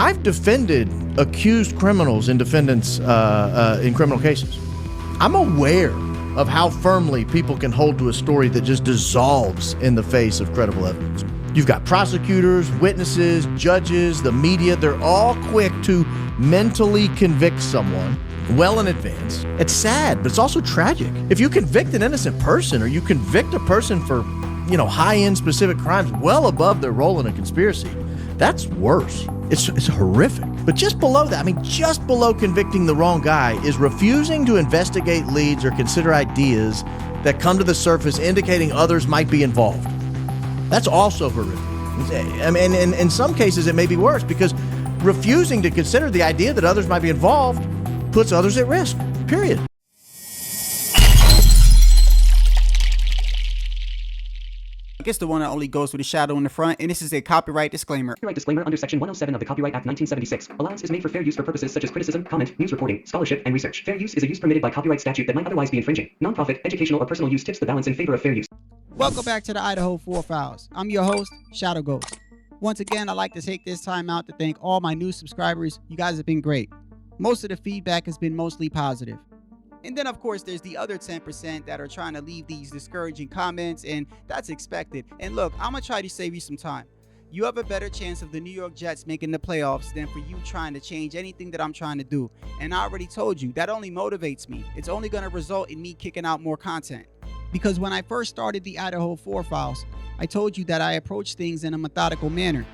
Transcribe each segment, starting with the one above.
I've defended accused criminals and defendants in criminal cases. I'm aware of how firmly people can hold to a story that just dissolves in the face of credible evidence. You've got prosecutors, witnesses, judges, the media. They're all quick to mentally convict someone well in advance. It's sad, but it's also tragic. If you convict an innocent person, or you convict a person for, high-end specific crimes well above their role in a conspiracy, that's worse. It's horrific. But just below that, just below convicting the wrong guy is refusing to investigate leads or consider ideas that come to the surface indicating others might be involved. That's also horrific. In some cases, it may be worse, because refusing to consider the idea that others might be involved puts others at risk, period. It's the one that only goes with a shadow in the front, and this is a copyright disclaimer. Copyright disclaimer under Section 107 of the Copyright Act 1976. Allowance is made for fair use for purposes such as criticism, comment, news reporting, scholarship, and research. Fair use is a use permitted by copyright statute that might otherwise be infringing. Non-profit, educational, or personal use tips the balance in favor of fair use. Welcome back to the Idaho 4 Files. I'm your host, Shadow Ghost. Once again, I'd like to take this time out to thank all my new subscribers. You guys have been great. Most of the feedback has been mostly positive. And then, of course, there's the other 10% that are trying to leave these discouraging comments, and that's expected. And look, I'm going to try to save you some time. You have a better chance of the New York Jets making the playoffs than for you trying to change anything that I'm trying to do. And I already told you, that only motivates me. It's only going to result in me kicking out more content. Because when I first started the Idaho 4 Files, I told you that I approach things in a methodical manner.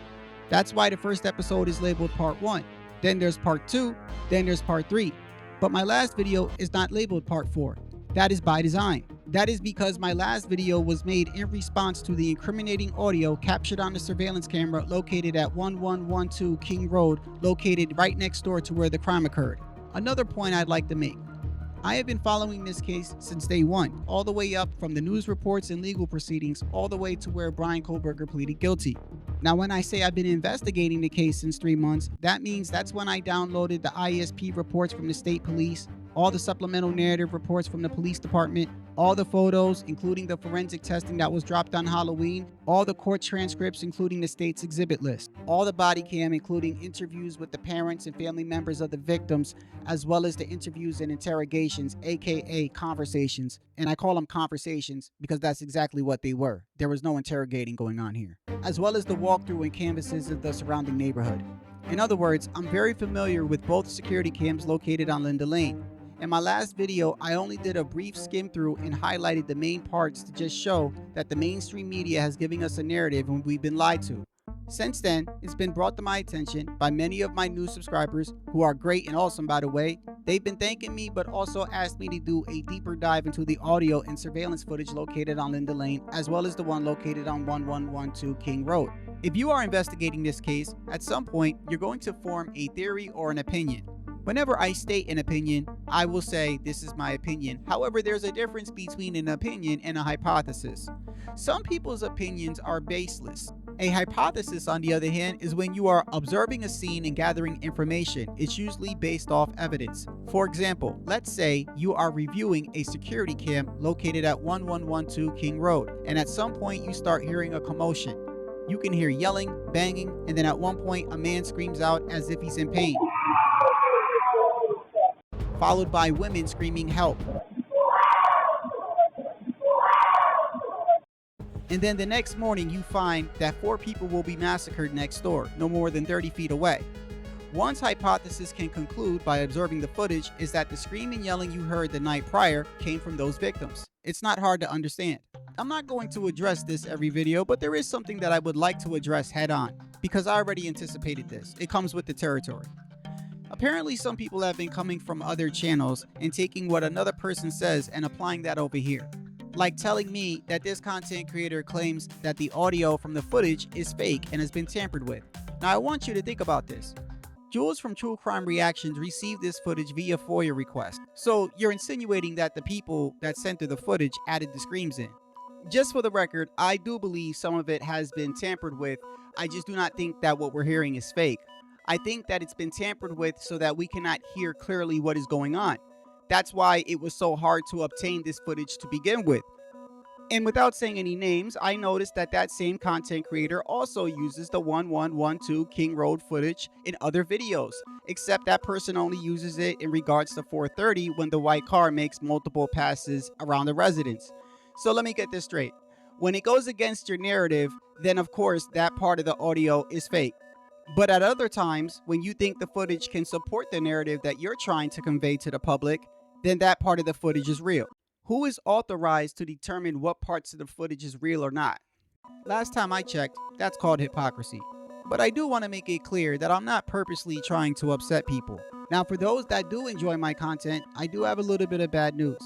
That's why the first episode is labeled Part 1. Then there's Part 2. Then there's Part 3. But my last video is not labeled Part 4. That is by design. That is because my last video was made in response to the incriminating audio captured on the surveillance camera located at 1112 King Road, located right next door to where the crime occurred. Another point I'd like to make. I have been following this case since day one, all the way up from the news reports and legal proceedings, all the way to where Brian Kohlberger pleaded guilty. Now, when I say I've been investigating the case since 3 months, that means that's when I downloaded the ISP reports from the state police, all the supplemental narrative reports from the police department, all the photos, including the forensic testing that was dropped on Halloween, all the court transcripts, including the state's exhibit list, all the body cam, including interviews with the parents and family members of the victims, as well as the interviews and interrogations, aka conversations. And I call them conversations because that's exactly what they were. There was no interrogating going on here. As well as the walkthrough and canvases of the surrounding neighborhood. In other words, I'm very familiar with both security cams located on Linda Lane. In my last video, I only did a brief skim through and highlighted the main parts to just show that the mainstream media has given us a narrative and we've been lied to. Since then, it's been brought to my attention by many of my new subscribers, who are great and awesome, by the way. They've been thanking me, but also asked me to do a deeper dive into the audio and surveillance footage located on Linda Lane, as well as the one located on 1112 King Road. If you are investigating this case, at some point, you're going to form a theory or an opinion. Whenever I state an opinion, I will say this is my opinion. However, there's a difference between an opinion and a hypothesis. Some people's opinions are baseless. A hypothesis, on the other hand, is when you are observing a scene and gathering information. It's usually based off evidence. For example, let's say you are reviewing a security cam located at 1112 King Road, and at some point you start hearing a commotion. You can hear yelling, banging, and then at one point a man screams out as if he's in pain, followed by women screaming help. And then the next morning you find that 4 people will be massacred next door, no more than 30 feet away. One's hypothesis can conclude by observing the footage is that the screaming and yelling you heard the night prior came from those victims. It's not hard to understand. I'm not going to address this every video, but there is something that I would like to address head on, because I already anticipated this. It comes with the territory. Apparently, some people have been coming from other channels and taking what another person says and applying that over here. Like telling me that this content creator claims that the audio from the footage is fake and has been tampered with. Now, I want you to think about this. Jules from True Crime Reactions received this footage via FOIA request. So you're insinuating that the people that sent her the footage added the screams in. Just for the record, I do believe some of it has been tampered with. I just do not think that what we're hearing is fake. I think that it's been tampered with so that we cannot hear clearly what is going on. That's why it was so hard to obtain this footage to begin with. And without saying any names, I noticed that that same content creator also uses the 1112 King Road footage in other videos, except that person only uses it in regards to 430 when the white car makes multiple passes around the residence. So let me get this straight. When it goes against your narrative, then of course that part of the audio is fake. But at other times, when you think the footage can support the narrative that you're trying to convey to the public, then that part of the footage is real. Who is authorized to determine what parts of the footage is real or not? Last time I checked, that's called hypocrisy. But I do want to make it clear that I'm not purposely trying to upset people. Now, for those that do enjoy my content, I do have a little bit of bad news.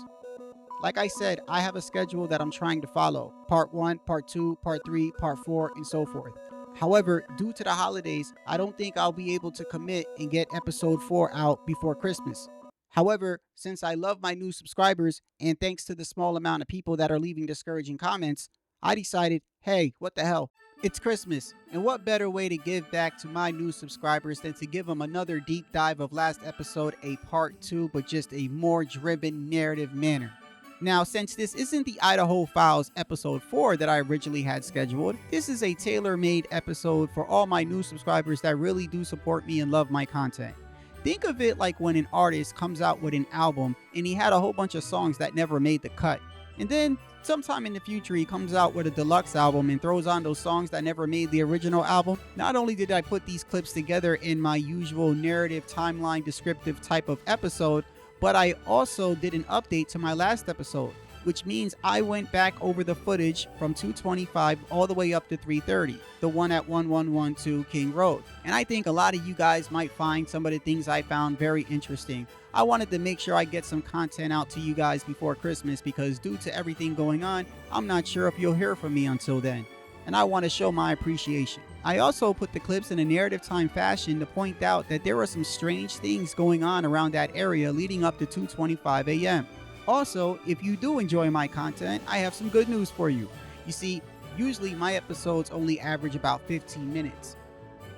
Like I said, I have a schedule that I'm trying to follow. Part 1, Part 2, Part 3, Part 4, and so forth. However, due to the holidays, I don't think I'll be able to commit and get episode 4 out before Christmas. However, since I love my new subscribers and thanks to the small amount of people that are leaving discouraging comments, I decided, hey, what the hell? It's Christmas, and what better way to give back to my new subscribers than to give them another deep dive of last episode, a part 2, but just a more driven narrative manner. Now, since this isn't the Idaho Files episode 4 that I originally had scheduled, this is a tailor-made episode for all my new subscribers that really do support me and love my content. Think of it like when an artist comes out with an album and he had a whole bunch of songs that never made the cut. And then sometime in the future he comes out with a deluxe album and throws on those songs that never made the original album. Not only did I put these clips together in my usual narrative timeline descriptive type of episode, but I also did an update to my last episode, which means I went back over the footage from 225 all the way up to 330, the one at 1112 King Road. And I think a lot of you guys might find some of the things I found very interesting. I wanted to make sure I get some content out to you guys before Christmas because due to everything going on, I'm not sure if you'll hear from me until then. And I want to show my appreciation. I also put the clips in a narrative time fashion to point out that there were some strange things going on around that area leading up to 2:25 a.m. Also, if you do enjoy my content, I have some good news for you. You see, usually my episodes only average about 15 minutes.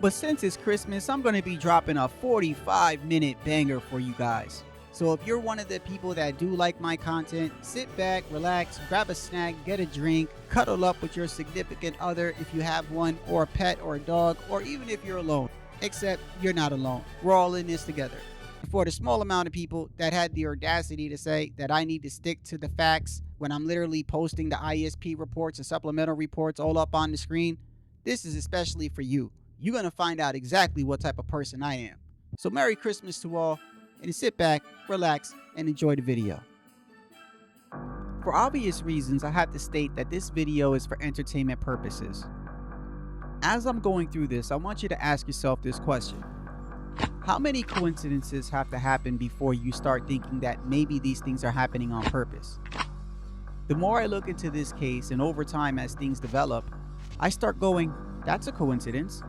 But since it's Christmas, I'm going to be dropping a 45-minute banger for you guys. So if you're one of the people that do like my content, sit back, relax, grab a snack, get a drink, cuddle up with your significant other if you have one, or a pet or a dog, or even if you're alone. Except you're not alone. We're all in this together. For the small amount of people that had the audacity to say that I need to stick to the facts when I'm literally posting the ISP reports and supplemental reports all up on the screen, this is especially for you. You're going to find out exactly what type of person I am. So Merry Christmas to all, and sit back, relax, and enjoy the video. For obvious reasons, I have to state that this video is for entertainment purposes. As I'm going through this, I want you to ask yourself this question. How many coincidences have to happen before you start thinking that maybe these things are happening on purpose? The more I look into this case and over time as things develop, I start going, that's a coincidence.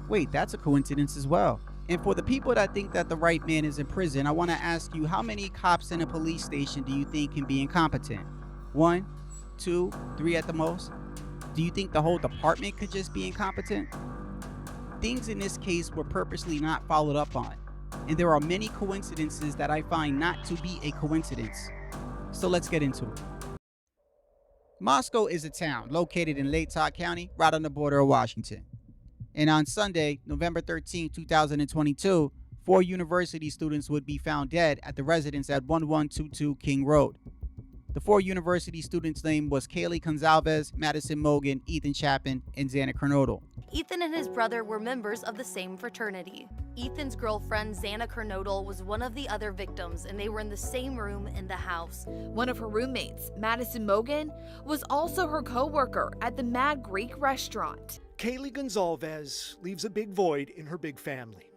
Wait, that's a coincidence as well. And for the people that think that the right man is in prison, I want to ask you, how many cops in a police station do you think can be incompetent? 1, 2, 3 at the most? Do you think the whole department could just be incompetent? Things in this case were purposely not followed up on, and there are many coincidences that I find not to be a coincidence. So let's get into it. Moscow is a town located in Latah County, right on the border of Washington. And on Sunday, November 13, 2022, 4 university students would be found dead at the residence at 1122 King Road. The 4 university students' name was Kaylee Gonzalez, Madison Mogan, Ethan Chapin, and Xana Kernodle. Ethan and his brother were members of the same fraternity. Ethan's girlfriend, Xana Kernodle, was one of the other victims, and they were in the same room in the house. One of her roommates, Madison Mogan, was also her co-worker at the Mad Greek restaurant. Kaylee Gonzalez leaves a big void in her big family.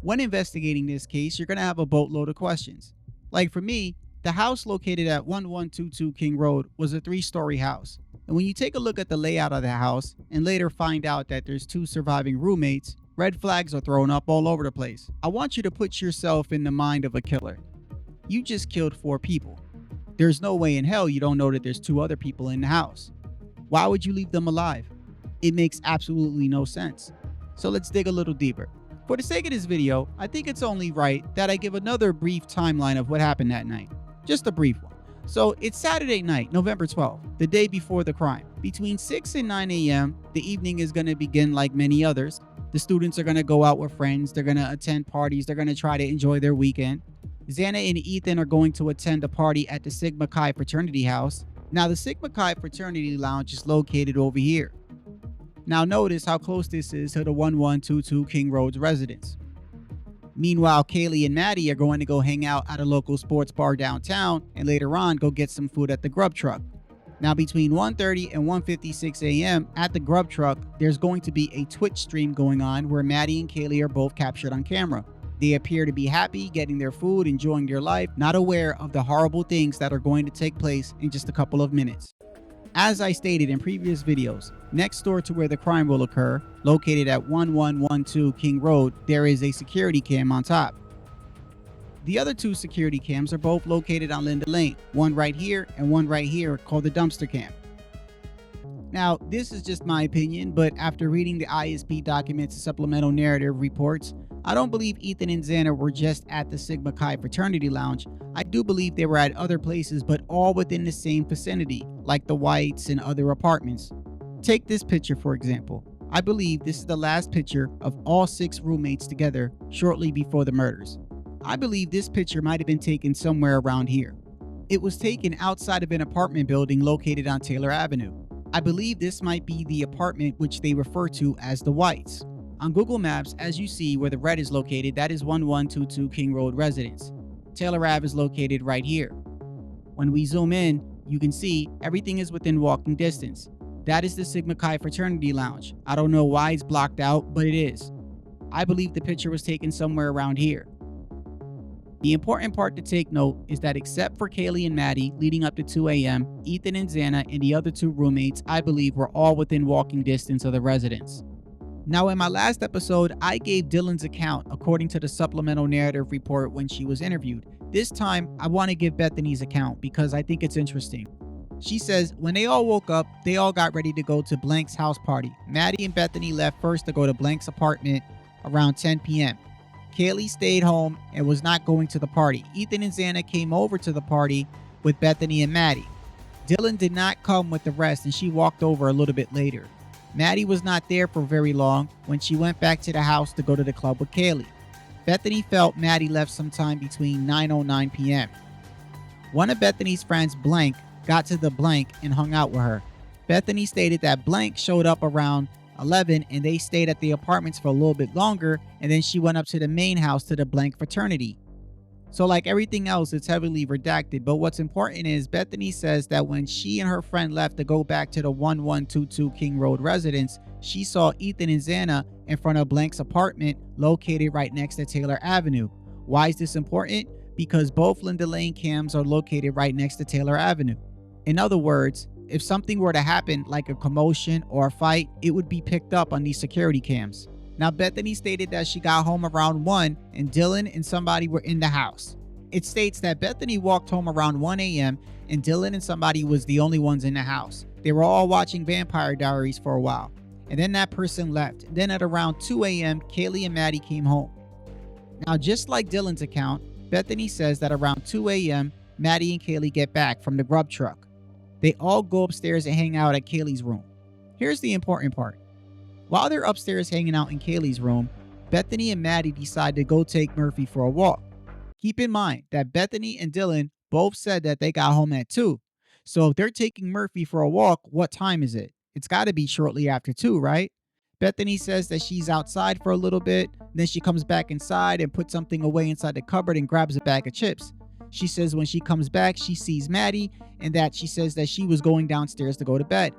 When investigating this case, you're going to have a boatload of questions. Like for me, the house located at 1122 King Road was a 3-story house. And when you take a look at the layout of the house and later find out that there's 2 surviving roommates, red flags are thrown up all over the place. I want you to put yourself in the mind of a killer. You just killed 4 people. There's no way in hell you don't know that there's 2 other people in the house. Why would you leave them alive? It makes absolutely no sense. So let's dig a little deeper. For the sake of this video, I think it's only right that I give another brief timeline of what happened that night. Just a brief one. So it's Saturday night, November 12th, the day before the crime. Between 6 and 9 a.m., the evening is going to begin like many others. The students are going to go out with friends, they're going to attend parties, they're going to try to enjoy their weekend. Xana and Ethan are going to attend a party at the Sigma Chi fraternity house. Now, the Sigma Chi fraternity lounge is located over here. Now, notice how close this is to the 1122 King Road's residence. Meanwhile, Kaylee and Maddie are going to go hang out at a local sports bar downtown and later on go get some food at the Grub Truck. Now, between 1:30 and 1:56 a.m. at the Grub Truck, there's going to be a Twitch stream going on where Maddie and Kaylee are both captured on camera. They appear to be happy, getting their food, enjoying their life, not aware of the horrible things that are going to take place in just a couple of minutes. As I stated in previous videos, next door to where the crime will occur, located at 1112 King Road, there is a security cam on top. The other two security cams are both located on Linda Lane, one right here and one right here called the dumpster cam. Now, this is just my opinion, but after reading the ISP documents and supplemental narrative reports, I don't believe Ethan and Xana were just at the Sigma Chi fraternity lounge. I do believe they were at other places, but all within the same vicinity, like the Whites and other apartments. Take this picture, for example. I believe this is the last picture of all 6 roommates together shortly before the murders. I believe this picture might have been taken somewhere around here. It was taken outside of an apartment building located on Taylor Avenue. I believe this might be the apartment which they refer to as the Whites. On Google Maps, as you see where the red is located, that is 1122 King Road residence. Taylor Ave is located right here. When we zoom in, you can see everything is within walking distance. That is the Sigma Chi fraternity lounge. I don't know why it's blocked out, but it is. I believe the picture was taken somewhere around here. The important part to take note is that except for Kaylee and Maddie leading up to 2 a.m., Ethan and Xana and the other 2 roommates, I believe, were all within walking distance of the residence. Now, in my last episode, I gave Dylan's account according to the supplemental narrative report when she was interviewed. This time, I want to give Bethany's account because I think it's interesting. She says, when they all woke up, they all got ready to go to Blank's house party. Maddie and Bethany left first to go to Blank's apartment around 10 p.m. Kaylee stayed home and was not going to the party. Ethan and Xana came over to the party with Bethany and Maddie. Dylan did not come with the rest and she walked over a little bit later. Maddie was not there for very long when she went back to the house to go to the club with Kaylee. Bethany felt Maddie left sometime between 9:09 p.m. One of Bethany's friends, Blank, got to the Blank and hung out with her. Bethany stated that Blank showed up around 11 and they stayed at the apartments for a little bit longer, and then she went up to the main house to the Blank fraternity. So like everything else, it's heavily redacted, but what's important is Bethany says that when she and her friend left to go back to the 1122 King Road residence, she saw Ethan and Xana in front of Blank's apartment located right next to Taylor Avenue. Why is this important? Because both Linda Lane cams are located right next to Taylor Avenue. In other words, if something were to happen like a commotion or a fight, it would be picked up on these security cams. Now, Bethany stated that she got home around 1 and Dylan and somebody were in the house. It states that Bethany walked home around 1 a.m. and Dylan and somebody was the only ones in the house. They were all watching Vampire Diaries for a while. And then that person left. Then at around 2 a.m., Kaylee and Maddie came home. Now, just like Dylan's account, Bethany says that around 2 a.m., Maddie and Kaylee get back from the Grub Truck. They all go upstairs and hang out at Kaylee's room. Here's the important part. While they're upstairs hanging out in Kaylee's room, Bethany and Maddie decide to go take Murphy for a walk. Keep in mind that Bethany and Dylan both said that they got home at 2. So if they're taking Murphy for a walk, what time is it? It's got to be shortly after 2, right? Bethany says that she's outside for a little bit, then she comes back inside and puts something away inside the cupboard and grabs a bag of chips. She says when she comes back, she sees Maddie and that she says that she was going downstairs to go to bed.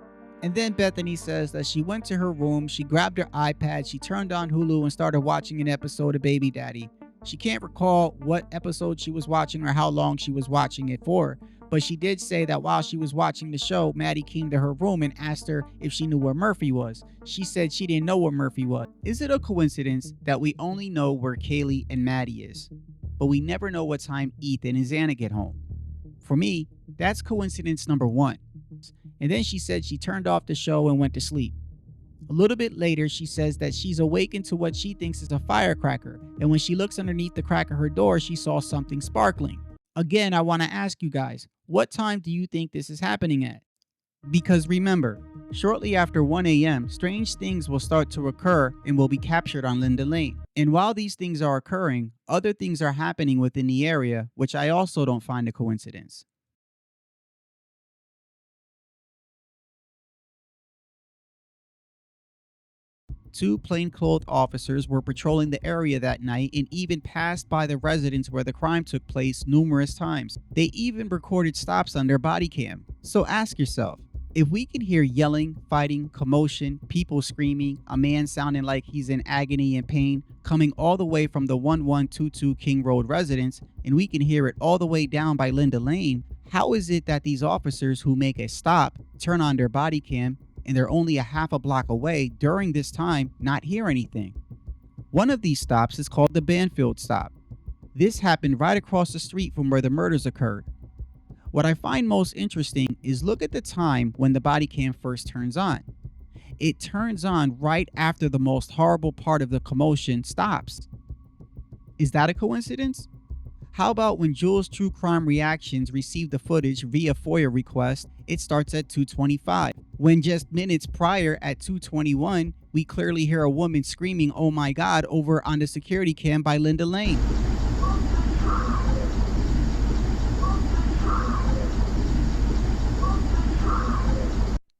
And then Bethany says that she went to her room, she grabbed her iPad, she turned on Hulu and started watching an episode of Baby Daddy. She can't recall what episode she was watching or how long she was watching it for, but she did say that while she was watching the show, Maddie came to her room and asked her if she knew where Murphy was. She said she didn't know where Murphy was. Is it a coincidence that we only know where Kaylee and Maddie is, but we never know what time Ethan and Xana get home? For me, that's coincidence number 1. And then she said she turned off the show and went to sleep. A little bit later, she says that she's awakened to what she thinks is a firecracker, and when she looks underneath the crack of her door, she saw something sparkling. Again, I want to ask you guys, What time do you think this is happening at? Because remember, shortly after 1 a.m., strange things will start to occur and will be captured on Linda Lane. And while these things are occurring, other things are happening within the area, which I also don't find a coincidence. Two plainclothes officers were patrolling the area that night and even passed by the residence where the crime took place numerous times. They even recorded stops on their body cam. So ask yourself, if we can hear yelling, fighting, commotion, people screaming, a man sounding like he's in agony and pain, coming all the way from the 1122 King Road residence, and we can hear it all the way down by Linda Lane, how is it that these officers who make a stop, turn on their body cam, and they're only a half a block away during this time not hear anything? One of these stops is called the Banfield stop. This happened right across the street from where the murders occurred. What I find most interesting is look at the time when the body cam first turns on. It turns on right after the most horrible part of the commotion stops. Is that a coincidence? How about when Jules True Crime Reactions received the footage via FOIA request, it starts at 2:25. When just minutes prior at 2:21, we clearly hear a woman screaming, "Oh my God," over on the security cam by Linda Lane.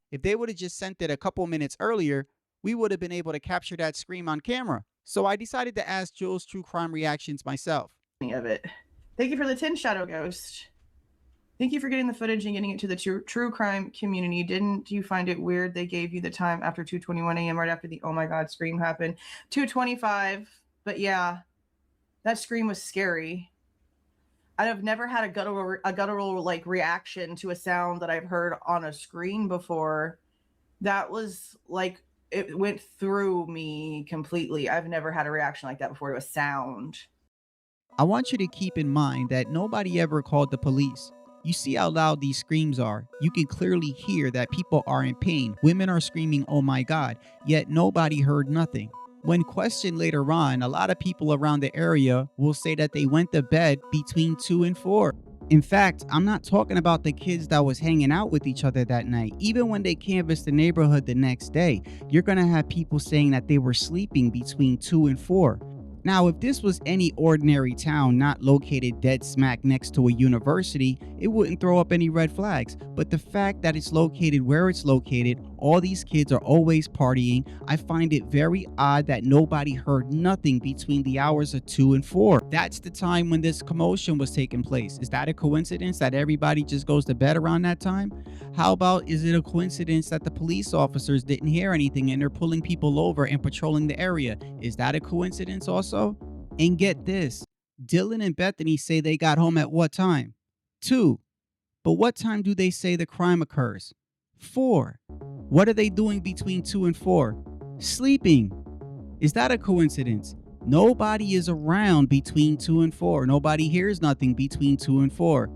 If they would have just sent it a couple minutes earlier, we would have been able to capture that scream on camera. So I decided to ask Jules True Crime Reactions myself. Of it. Thank you for the 10, Shadow Ghost. Thank you for getting the footage and getting it to the true crime community. Didn't you find it weird they gave you the time after 2:21 a.m. right after the "oh my God" scream happened? 2:25, but yeah, that scream was scary. I've never had a guttural like reaction to a sound that I've heard on a screen before. That was like, it went through me completely. I've never had a reaction like that before to a sound. I want you to keep in mind that nobody ever called the police. You see how loud these screams are. You can clearly hear that people are in pain. Women are screaming, "oh my God," yet nobody heard nothing. When questioned later on, a lot of people around the area will say that they went to bed between 2 and 4. In fact, I'm not talking about the kids that was hanging out with each other that night. Even when they canvassed the neighborhood the next day, you're going to have people saying that they were sleeping between 2 and 4. Now, if this was any ordinary town not located dead smack next to a university, it wouldn't throw up any red flags. But the fact that it's located where it's located, all these kids are always partying, I find it very odd that nobody heard nothing between the hours of 2 and 4. That's the time when this commotion was taking place. Is that a coincidence that everybody just goes to bed around that time? How about, is it a coincidence that the police officers didn't hear anything and they're pulling people over and patrolling the area? Is that a coincidence also? And get this, Dylan and Bethany say they got home at what time? 2. But what time do they say the crime occurs? 4. What are they doing between 2 and 4? Sleeping. Is that a coincidence? Nobody is around between 2 and 4. Nobody hears nothing between 2 and 4.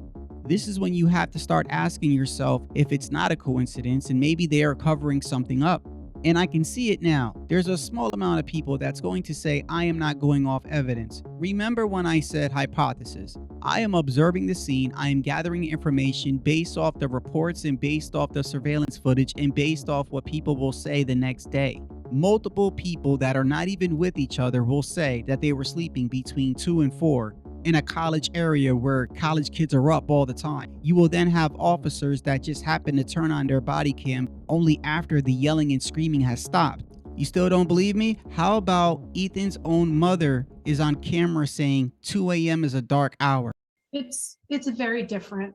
This is when you have to start asking yourself if it's not a coincidence and maybe they are covering something up. And I can see it now. There's a small amount of people that's going to say, I am not going off evidence. Remember when I said hypothesis? I am observing the scene. I am gathering information based off the reports and based off the surveillance footage and based off what people will say the next day. Multiple people that are not even with each other will say that they were sleeping between 2 and 4 in a college area where college kids are up all the time. You will then have officers that just happen to turn on their body cam only after the yelling and screaming has stopped. You still don't believe me? How about Ethan's own mother is on camera saying 2 a.m. is a dark hour? It's a very different.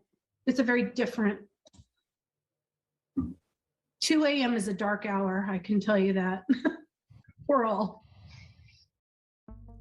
2 a.m. is a dark hour, I can tell you that. We're all.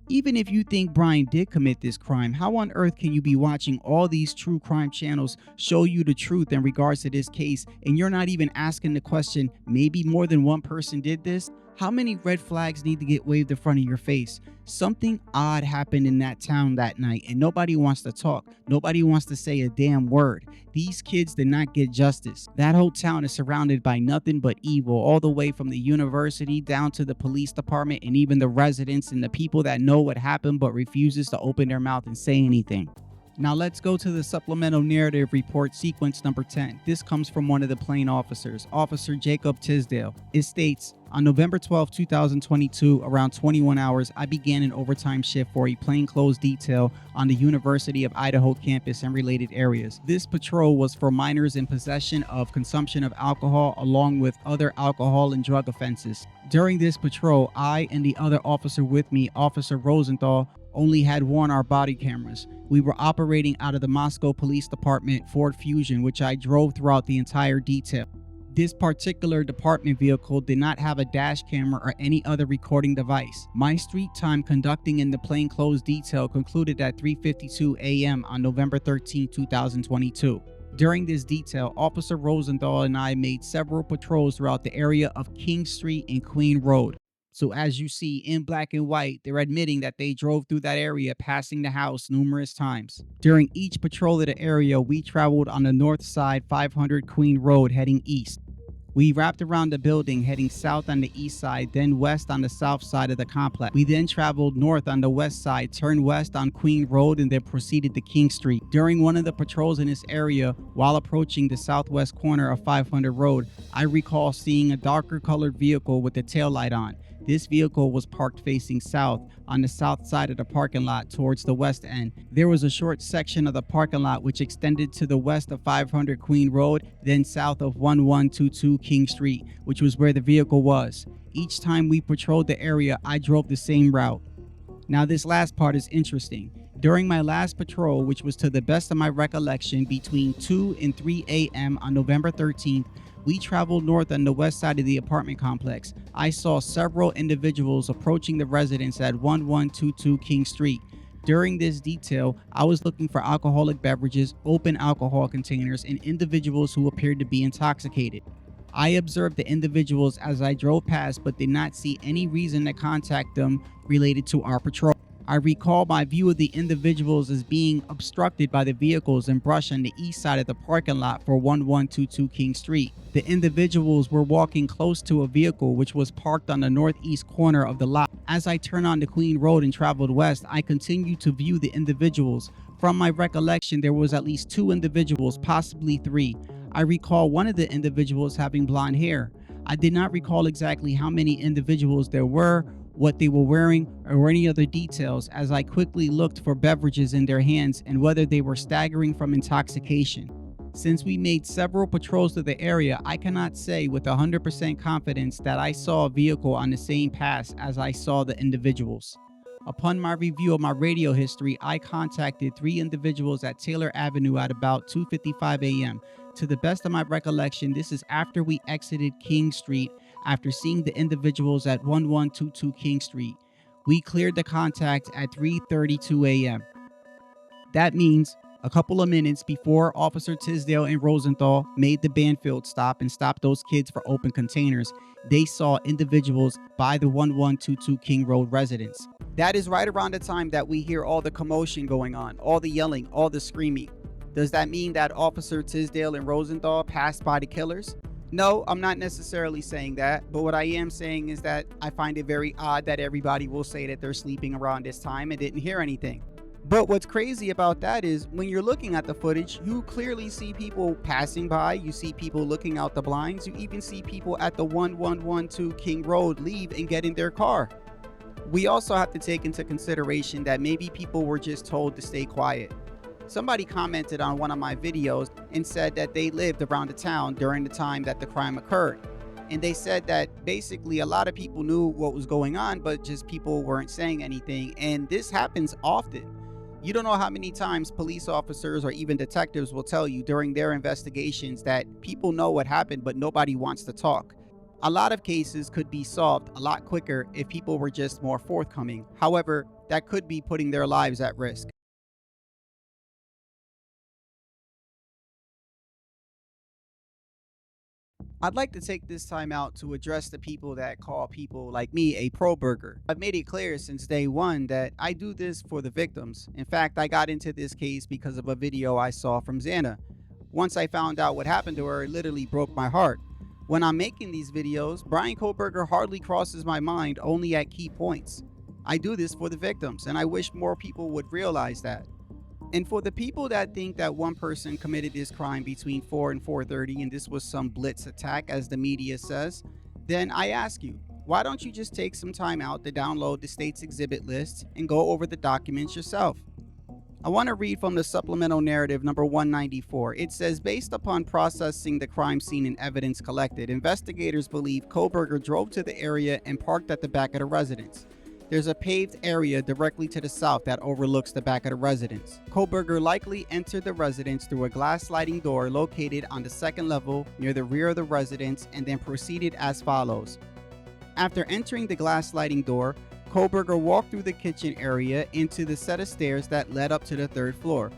Even if you think Brian did commit this crime, how on earth can you be watching all these true crime channels show you the truth in regards to this case and you're not even asking the question, maybe more than one person did this? How many red flags need to get waved in front of your face? Something odd happened in that town that night and nobody wants to talk. Nobody wants to say a damn word. These kids did not get justice. That whole town is surrounded by nothing but evil, all the way from the university down to the police department and even the residents and the people that know what happened but refuses to open their mouth and say anything. Now let's go to the supplemental narrative report sequence number 10. This comes from one of the plane officers, Officer Jacob Tisdale. It states, on November 12, 2022, around 21 hours, I began an overtime shift for a plainclothes detail on the University of Idaho campus and related areas. This patrol was for minors in possession of consumption of alcohol along with other alcohol and drug offenses. During this patrol, I and the other officer with me, Officer Rosenthal, only had worn our body cameras. We were operating out of the Moscow Police Department Ford Fusion, which I drove throughout the entire detail. This particular department vehicle did not have a dash camera or any other recording device. My street time conducting in the plainclothes detail concluded at 3:52 a.m. on November 13, 2022. During this detail, Officer Rosenthal and I made several patrols throughout the area of King Street and Queen Road. So as you see in black and white, they're admitting that they drove through that area, passing the house numerous times. During each patrol of the area, we traveled on the north side 500 Queen Road heading east. We wrapped around the building heading south on the east side, then west on the south side of the complex. We then traveled north on the west side, turned west on Queen Road, and then proceeded to King Street. During one of the patrols in this area, while approaching the southwest corner of 500 Road, I recall seeing a darker colored vehicle with the taillight on. This vehicle was parked facing south on the south side of the parking lot towards the west end. There was a short section of the parking lot which extended to the west of 500 Queen Road, then south of 1122 King Street, which was where the vehicle was. Each time we patrolled the area, I drove the same route. Now this last part is interesting. During my last patrol, which was to the best of my recollection between 2 and 3 a.m. on November 13th, we traveled north on the west side of the apartment complex. I saw several individuals approaching the residence at 1122 King Street. During this detail, I was looking for alcoholic beverages, open alcohol containers, and individuals who appeared to be intoxicated. I observed the individuals as I drove past but did not see any reason to contact them related to our patrol. I recall my view of the individuals as being obstructed by the vehicles and brush on the east side of the parking lot for 1122 King Street. The individuals were walking close to a vehicle which was parked on the northeast corner of the lot. As I turned onto Queen Road and traveled west, I continued to view the individuals. From my recollection, there was at least 2 individuals, possibly 3. I recall one of the individuals having blonde hair. I did not recall exactly how many individuals there were, what they were wearing, or any other details, as I quickly looked for beverages in their hands and whether they were staggering from intoxication. Since we made several patrols to the area, I cannot say with 100% confidence that I saw a vehicle on the same pass as I saw the individuals. Upon my review of my radio history, I contacted 3 individuals at Taylor Avenue at about 2:55 a.m. To the best of my recollection, this is after we exited King Street. After seeing the individuals at 1122 King Street, we cleared the contact at 3:32 a.m. That means a couple of minutes before Officer Tisdale and Rosenthal made the Banfield stop and stopped those kids for open containers, they saw individuals by the 1122 King Road residence. That is right around the time that we hear all the commotion going on, all the yelling, all the screaming. Does that mean that Officer Tisdale and Rosenthal passed by the killers? No, I'm not necessarily saying that, but what I am saying is that I find it very odd that everybody will say that they're sleeping around this time and didn't hear anything. But what's crazy about that is when you're looking at the footage, you clearly see people passing by, you see people looking out the blinds, you even see people at the 1112 King Road leave and get in their car. We also have to take into consideration that maybe people were just told to stay quiet. Somebody commented on one of my videos and said that they lived around the town during the time that the crime occurred. And they said that basically a lot of people knew what was going on, but just people weren't saying anything. And this happens often. You don't know how many times police officers or even detectives will tell you during their investigations that people know what happened, but nobody wants to talk. A lot of cases could be solved a lot quicker if people were just more forthcoming. However, that could be putting their lives at risk. I'd like to take this time out to address the people that call people like me a pro-burger. I've made it clear since day one that I do this for the victims. In fact, I got into this case because of a video I saw from Xana. Once I found out what happened to her, it literally broke my heart. When I'm making these videos, Brian Kohlberger hardly crosses my mind, only at key points. I do this for the victims, and I wish more people would realize that. And for the people that think that one person committed this crime between 4 and 4:30 and this was some blitz attack as the media says, then I ask you, why don't you just take some time out to download the state's exhibit list and go over the documents yourself? I want to read from the supplemental narrative number 194. It says, based upon processing the crime scene and evidence collected, investigators believe Koberger drove to the area and parked at the back of the residence. There's a paved area directly to the south that overlooks the back of the residence. Koberger likely entered the residence through a glass sliding door located on the second level near the rear of the residence and then proceeded as follows. After entering the glass sliding door, Koberger walked through the kitchen area into the set of stairs that led up to the third floor.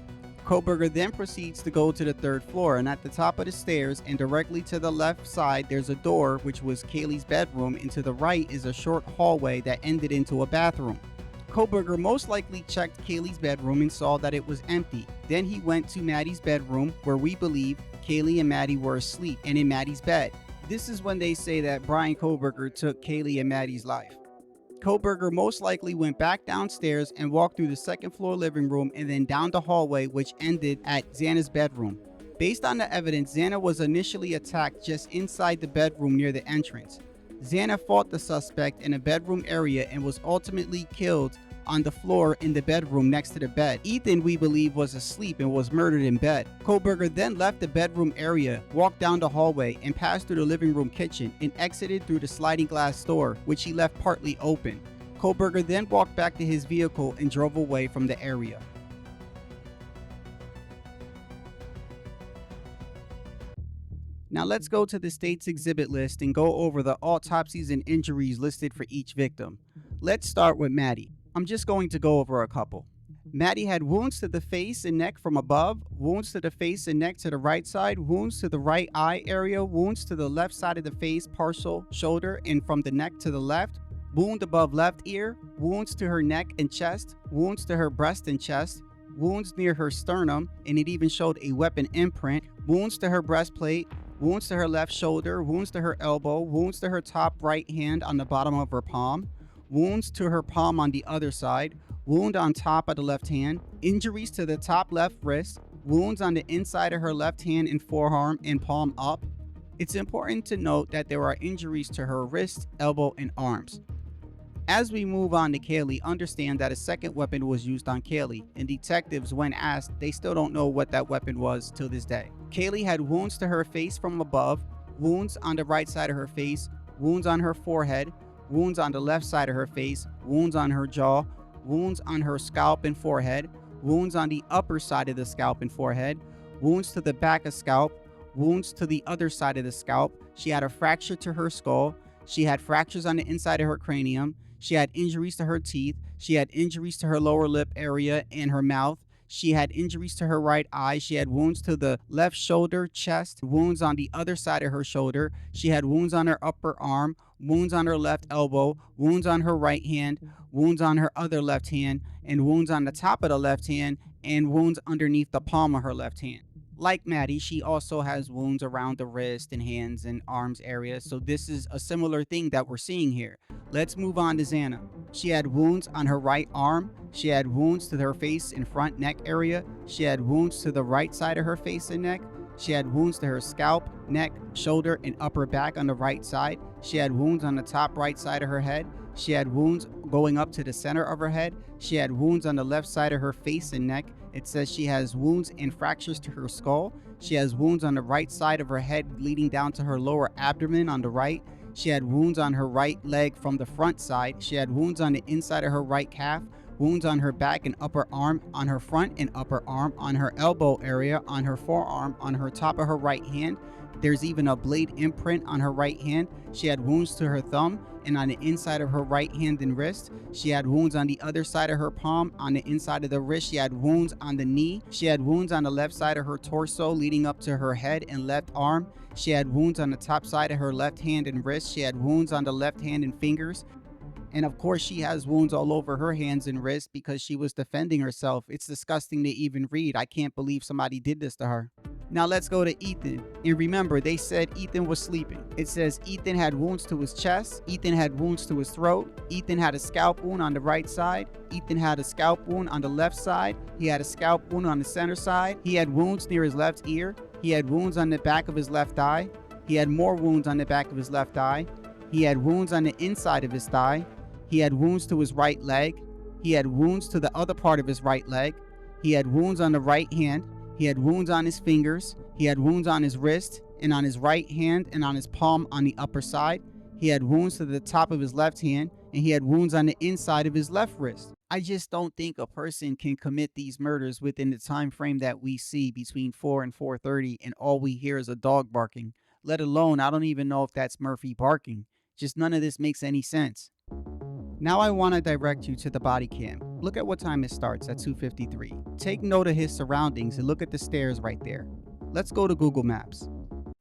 Koberger then proceeds to go to the third floor, and at the top of the stairs and directly to the left side there's a door which was Kaylee's bedroom, and to the right is a short hallway that ended into a bathroom. Koberger most likely checked Kaylee's bedroom and saw that it was empty. Then he went to Maddie's bedroom, where we believe Kaylee and Maddie were asleep and in Maddie's bed. This is when they say that Brian Koberger took Kaylee and Maddie's life. Koberger most likely went back downstairs and walked through the second floor living room and then down the hallway, which ended at Xana's bedroom. Based on the evidence, Xana was initially attacked just inside the bedroom near the entrance. Xana fought the suspect in a bedroom area and was ultimately killed on the floor in the bedroom next to the bed. Ethan, we believe, was asleep and was murdered in bed. Koberger then left the bedroom area, walked down the hallway, and passed through the living room kitchen and exited through the sliding glass door, which he left partly open. Koberger then walked back to his vehicle and drove away from the area. Now let's go to the state's exhibit list and go over the autopsies and injuries listed for each victim. Let's start with Maddie. I'm just going to go over a couple. Maddie had wounds to the face and neck from above, wounds to the face and neck to the right side, wounds to the right eye area, wounds to the left side of the face, partial shoulder, and from the neck to the left, wound above left ear, wounds to her neck and chest, wounds to her breast and chest, wounds near her sternum, and it even showed a weapon imprint, wounds to her breastplate, wounds to her left shoulder, wounds to her elbow, wounds to her top right hand on the bottom of her palm, wounds to her palm on the other side, wound on top of the left hand, injuries to the top left wrist, wounds on the inside of her left hand and forearm and palm up. It's important to note that there are injuries to her wrist, elbow, and arms. As we move on to Kaylee, understand that a second weapon was used on Kaylee, and detectives, when asked, they still don't know what that weapon was till this day. Kaylee had wounds to her face from above, wounds on the right side of her face, wounds on her forehead, wounds on the left side of her face, wounds on her jaw, wounds on her scalp and forehead, wounds on the upper side of the scalp and forehead, wounds to the back of scalp, wounds to the other side of the scalp. She had a fracture to her skull. She had fractures on the inside of her cranium. She had injuries to her teeth. She had injuries to her lower lip area and her mouth. She had injuries to her right eye. She had wounds to the left shoulder, chest, wounds on the other side of her shoulder. She had wounds on her upper arm, wounds on her left elbow, wounds on her right hand, wounds on her other left hand, and wounds on the top of the left hand, and wounds underneath the palm of her left hand. Like Maddie, she also has wounds around the wrist and hands and arms area, so this is a similar thing that we're seeing here. Let's move on to Xana. She had wounds on her right arm. She had wounds to her face and front neck area. She had wounds to the right side of her face and neck. She had wounds to her scalp, neck, shoulder, and upper back on the right side. She had wounds on the top right side of her head. She had wounds going up to the center of her head. She had wounds on the left side of her face and neck. It says she has wounds and fractures to her skull. She has wounds on the right side of her head leading down to her lower abdomen on the right. She had wounds on her right leg from the front side. She had wounds on the inside of her right calf, wounds on her back and upper arm, on her front and upper arm, on her elbow area, on her forearm, on her top of her right hand. There's even a blade imprint on her right hand. She had wounds to her thumb and on the inside of her right hand and wrist. She had wounds on the other side of her palm, on the inside of the wrist. She had wounds on the knee. She had wounds on the left side of her torso leading up to her head and left arm. She had wounds on the top side of her left hand and wrist. She had wounds on the left hand and fingers. And of course, she has wounds all over her hands and wrists because she was defending herself. It's disgusting to even read. I can't believe somebody did this to her. Now let's go to Ethan. And remember, they said Ethan was sleeping. It says Ethan had wounds to his chest. Ethan had wounds to his throat. Ethan had a scalp wound on the right side. Ethan had a scalp wound on the left side. He had a scalp wound on the center side. He had wounds near his left ear. He had wounds on the back of his left eye. He had more wounds on the back of his left eye. He had wounds on the inside of his thigh. He had wounds to his right leg. He had wounds to the other part of his right leg. He had wounds on the right hand. He had wounds on his fingers. He had wounds on his wrist and on his right hand and on his palm on the upper side. He had wounds to the top of his left hand, and he had wounds on the inside of his left wrist. I just don't think a person can commit these murders within the time frame that we see between 4 and 4:30, and all we hear is a dog barking. Let alone, I don't even know if that's Murphy barking. Just none of this makes any sense. Now I want to direct you to the body cam. Look at what time it starts at 2:53. Take note of his surroundings and look at the stairs right there. Let's go to Google Maps.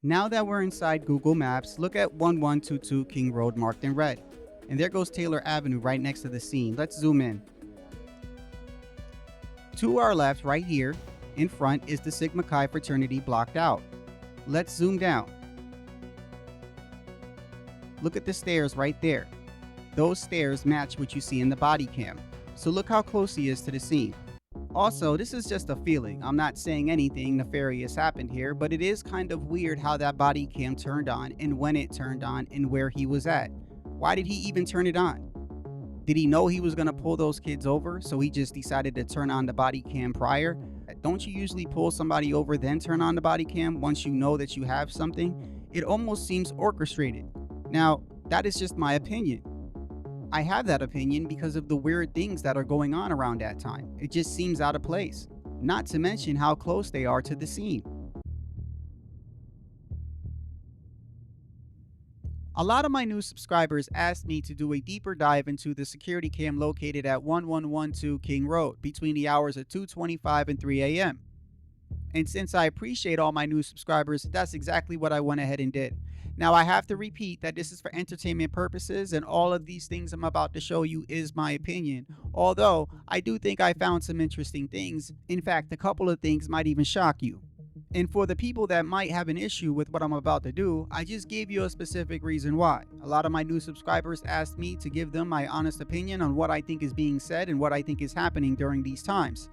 Now that we're inside Google Maps, look at 1122 King Road marked in red. And there goes Taylor Avenue right next to the scene. Let's zoom in. To our left, right here, in front, is the Sigma Chi fraternity blocked out. Let's zoom down. Look at the stairs right there. Those stairs match what you see in the body cam. So look how close he is to the scene. Also, this is just a feeling. I'm not saying anything nefarious happened here, but it is kind of weird how that body cam turned on and when it turned on and where he was at. Why did he even turn it on? Did he know he was going to pull those kids over, so he just decided to turn on the body cam prior? Don't you usually pull somebody over then turn on the body cam once you know that you have something? It almost seems orchestrated. Now, that is just my opinion. I have that opinion because of the weird things that are going on around that time. It just seems out of place. Not to mention how close they are to the scene. A lot of my new subscribers asked me to do a deeper dive into the security cam located at 1112 King Road between the hours of 2:25 and 3 a.m. And since I appreciate all my new subscribers, that's exactly what I went ahead and did. Now, I have to repeat that this is for entertainment purposes, and all of these things I'm about to show you is my opinion. Although, I do think I found some interesting things. In fact, a couple of things might even shock you. And for the people that might have an issue with what I'm about to do, I just gave you a specific reason why. A lot of my new subscribers asked me to give them my honest opinion on what I think is being said and what I think is happening during these times.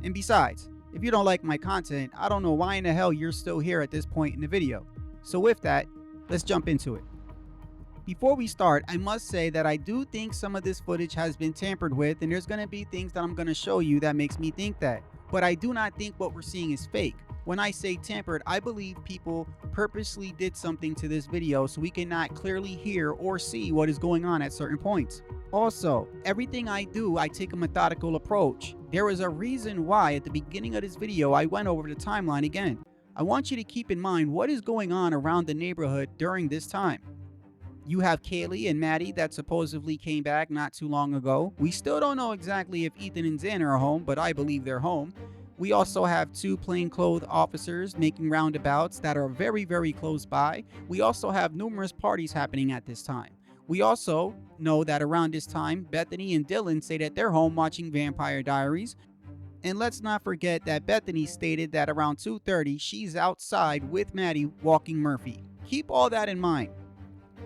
And besides, if you don't like my content, I don't know why in the hell you're still here at this point in the video. So with that, let's jump into it. Before we start, I must say that I do think some of this footage has been tampered with, and there's going to be things that I'm going to show you that makes me think that. But I do not think what we're seeing is fake. When I say tampered, I believe people purposely did something to this video so we cannot clearly hear or see what is going on at certain points. Also, everything I do, I take a methodical approach. There is a reason why at the beginning of this video I went over the timeline again. I want you to keep in mind what is going on around the neighborhood during this time. You have Kaylee and Maddie that supposedly came back not too long ago. We still don't know exactly if Ethan and Xana are home, but I believe they're home. We also have two plainclothes officers making roundabouts that are very, very close by. We also have numerous parties happening at this time. We also know that around this time, Bethany and Dylan say that they're home watching Vampire Diaries. And let's not forget that Bethany stated that around 2:30, she's outside with Maddie walking Murphy. Keep all that in mind.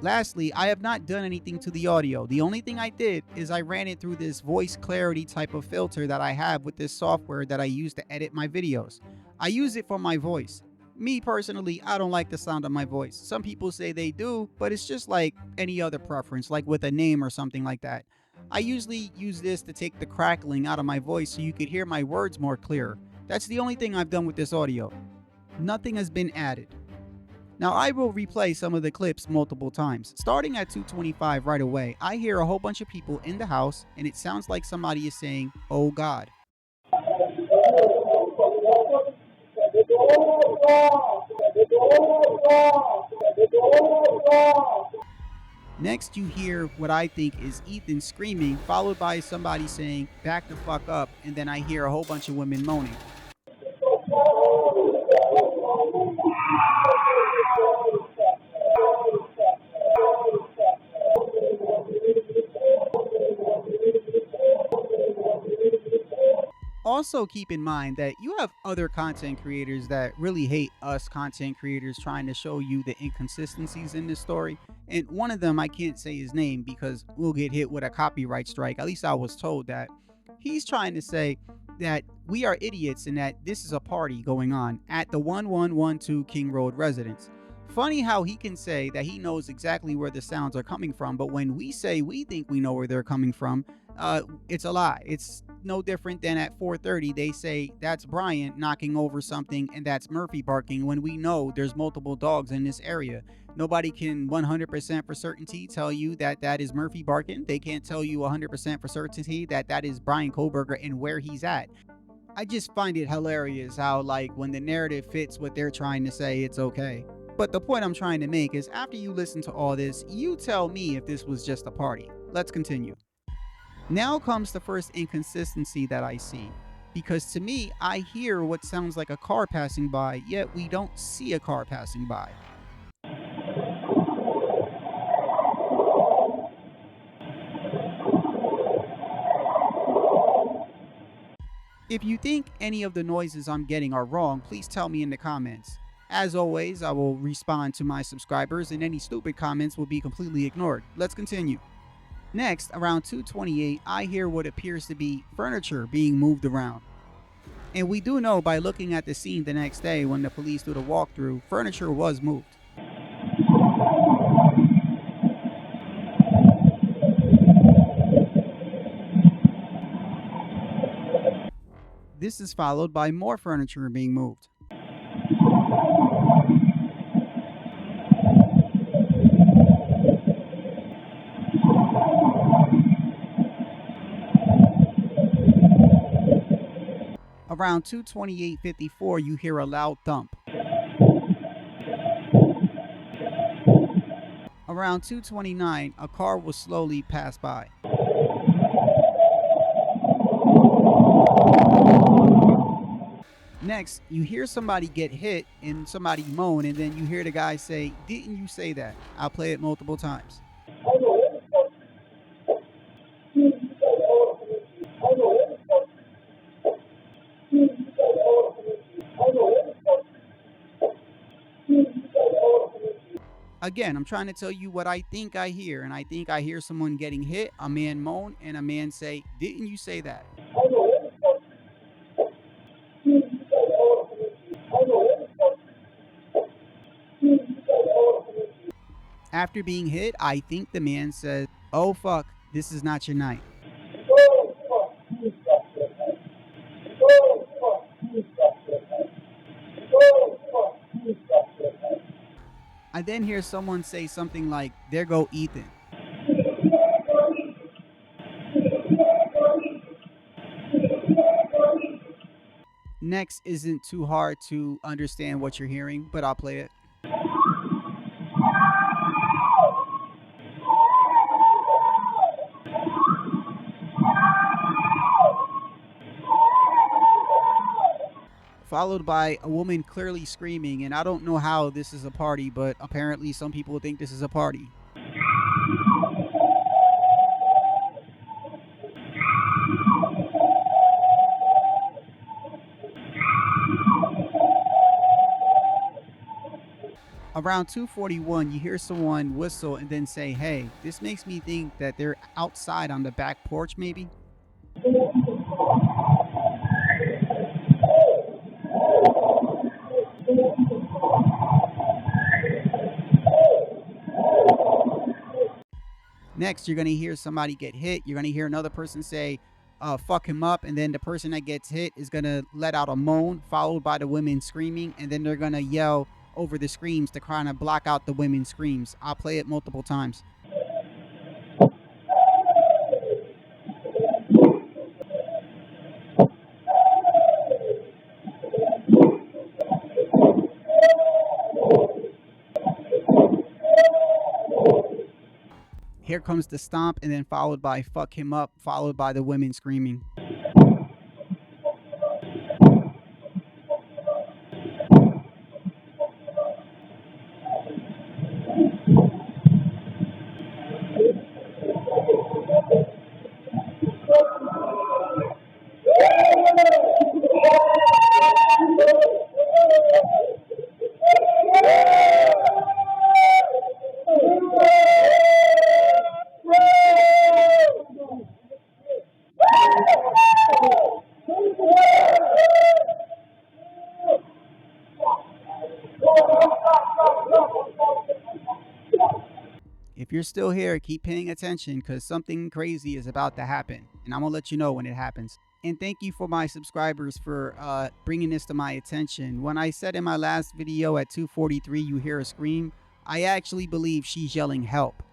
Lastly, I have not done anything to the audio. The only thing I did is I ran it through this voice clarity type of filter that I have with this software that I use to edit my videos. I use it for my voice. Me personally, I don't like the sound of my voice. Some people say they do, but it's just like any other preference, like with a name or something like that. I usually use this to take the crackling out of my voice so you could hear my words more clearer. That's the only thing I've done with this audio. Nothing has been added. Now I will replay some of the clips multiple times. Starting at 2:25 right away, I hear a whole bunch of people in the house and it sounds like somebody is saying, "Oh God." Next you hear what I think is Ethan screaming, followed by somebody saying, "Back the fuck up," and then I hear a whole bunch of women moaning. Also, keep in mind that you have other content creators that really hate us content creators trying to show you the inconsistencies in this story. And one of them, I can't say his name because we'll get hit with a copyright strike. At least I was told that. He's trying to say that we are idiots and that this is a party going on at the 1112 King Road residence. Funny how he can say that he knows exactly where the sounds are coming from, but when we say we think we know where they're coming from, it's a lie. It's no different than at 4:30 they say that's Brian knocking over something and that's Murphy barking when we know there's multiple dogs in this area. Nobody can 100% for certainty tell you that that is Murphy barking. They can't tell you 100% for certainty that that is Brian Koberger and where he's at. I just find it hilarious how, like, when the narrative fits what they're trying to say, it's okay. But the point I'm trying to make is after you listen to all this, you tell me if this was just a party. Let's continue. Now comes the first inconsistency that I see. Because to me, I hear what sounds like a car passing by, yet we don't see a car passing by. If you think any of the noises I'm getting are wrong, please tell me in the comments. As always, I will respond to my subscribers and any stupid comments will be completely ignored. Let's continue. Next, around 2:28, I hear what appears to be furniture being moved around. And we do know by looking at the scene the next day when the police do the walkthrough, furniture was moved. This is followed by more furniture being moved. Around 2:28:54, you hear a loud thump. Around 2:29, a car will slowly pass by. Next, you hear somebody get hit and somebody moan, and then you hear the guy say, "Didn't you say that?" I'll play it multiple times. Again, I'm trying to tell you what I think I hear, and I think I hear someone getting hit, a man moan, and a man say, "Didn't you say that?" After being hit, I think the man says, "Oh fuck, this is not your night." I then hear someone say something like, "There go Ethan." Next isn't too hard to understand what you're hearing, but I'll play it. Followed by a woman clearly screaming, and I don't know how this is a party, but apparently some people think this is a party. Around 2:41, you hear someone whistle and then say, "Hey." This makes me think that they're outside on the back porch, maybe. Next, you're going to hear somebody get hit. You're going to hear another person say, "Fuck him up." And then the person that gets hit is going to let out a moan, followed by the women screaming. And then they're going to yell over the screams to kind of block out the women's screams. I'll play it multiple times. Here comes the stomp, and then followed by "fuck him up," followed by the women screaming. you're still here, keep paying attention because something crazy is about to happen. And I'm going to let you know when it happens. And thank you for my subscribers for bringing this to my attention. When I said in my last video at 2:43 you hear a scream, I actually believe she's yelling help.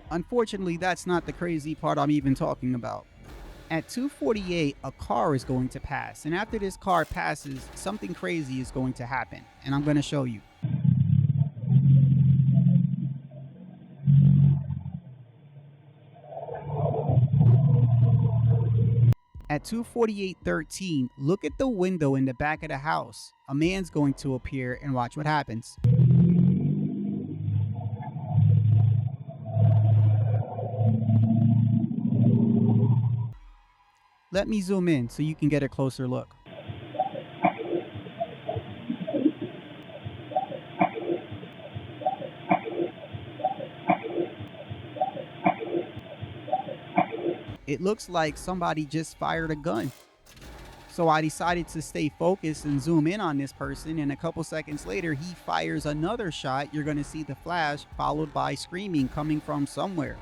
Unfortunately, that's not the crazy part I'm even talking about. At 2:48, a car is going to pass, and after this car passes, something crazy is going to happen, and I'm going to show you. At 2:48:13, look at the window in the back of the house. A man's going to appear, and watch what happens. Let me zoom in so you can get a closer look. It looks like somebody just fired a gun. So I decided to stay focused and zoom in on this person, and a couple seconds later he fires another shot. You're going to see the flash followed by screaming coming from somewhere.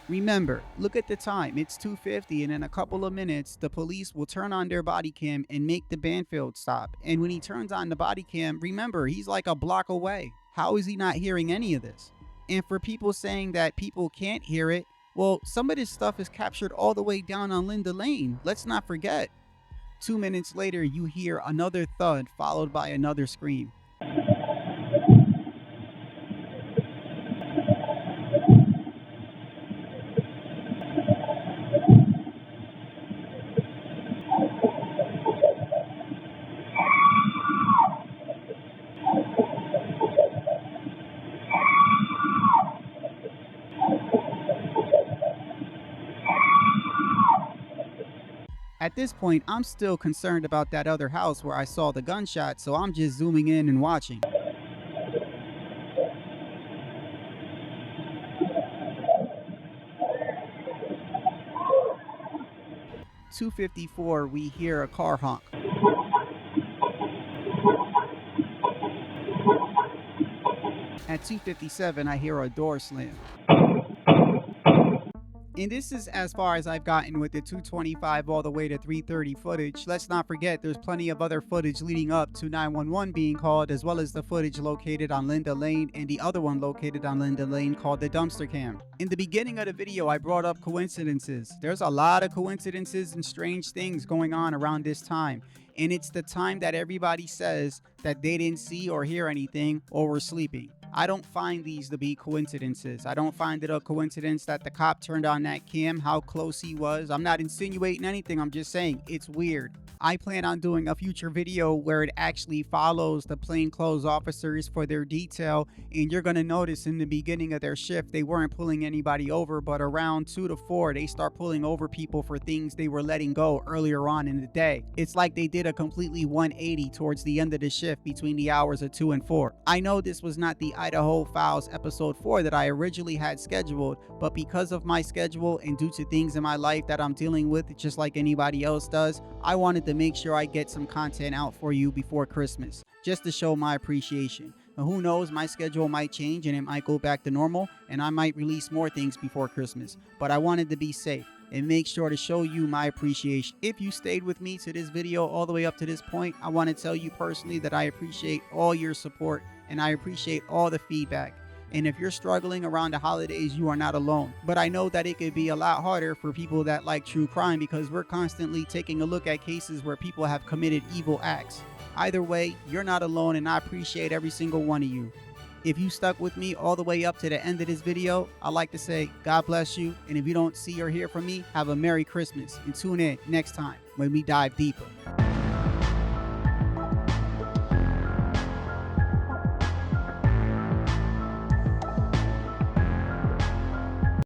Remember, look at the time, it's 2:50, and in a couple of minutes, the police will turn on their body cam and make the Banfield stop. And when he turns on the body cam, remember, he's like a block away. How is he not hearing any of this? And for people saying that people can't hear it, well, some of this stuff is captured all the way down on Linda Lane. Let's not forget. 2 minutes later, you hear another thud followed by another scream. At this point, I'm still concerned about that other house where I saw the gunshot, so I'm just zooming in and watching. At 2:54, we hear a car honk. At 2:57, I hear a door slam. And this is as far as I've gotten with the 2:25 all the way to 3:30 footage. Let's not forget there's plenty of other footage leading up to 911 being called, as well as the footage located on Linda Lane and the other one located on Linda Lane called the dumpster cam. In the beginning of the video, I brought up coincidences. There's a lot of coincidences and strange things going on around this time. And it's the time that everybody says that they didn't see or hear anything or were sleeping. I don't find these to be coincidences. I don't find it a coincidence that the cop turned on that cam, how close he was. I'm not insinuating anything. I'm just saying it's weird. I plan on doing a future video where it actually follows the plainclothes officers for their detail, and you're going to notice in the beginning of their shift they weren't pulling anybody over, but around 2 to 4 they start pulling over people for things they were letting go earlier on in the day. It's like they did a completely 180 towards the end of the shift between the hours of 2 and 4. I know this was not the Idaho Files episode 4 that I originally had scheduled, but because of my schedule and due to things in my life that I'm dealing with just like anybody else does, I wanted to make sure I get some content out for you before Christmas, just to show my appreciation. Now, who knows, my schedule might change and it might go back to normal, and I might release more things before Christmas, but I wanted to be safe and make sure to show you my appreciation. If you stayed with me to this video all the way up to this point, I want to tell you personally that I appreciate all your support and I appreciate all the feedback. And if you're struggling around the holidays, you are not alone. But I know that it could be a lot harder for people that like true crime, because we're constantly taking a look at cases where people have committed evil acts. Either way, you're not alone, and I appreciate every single one of you. If you stuck with me all the way up to the end of this video, I'd like to say God bless you. And if you don't see or hear from me, have a Merry Christmas and tune in next time when we dive deeper.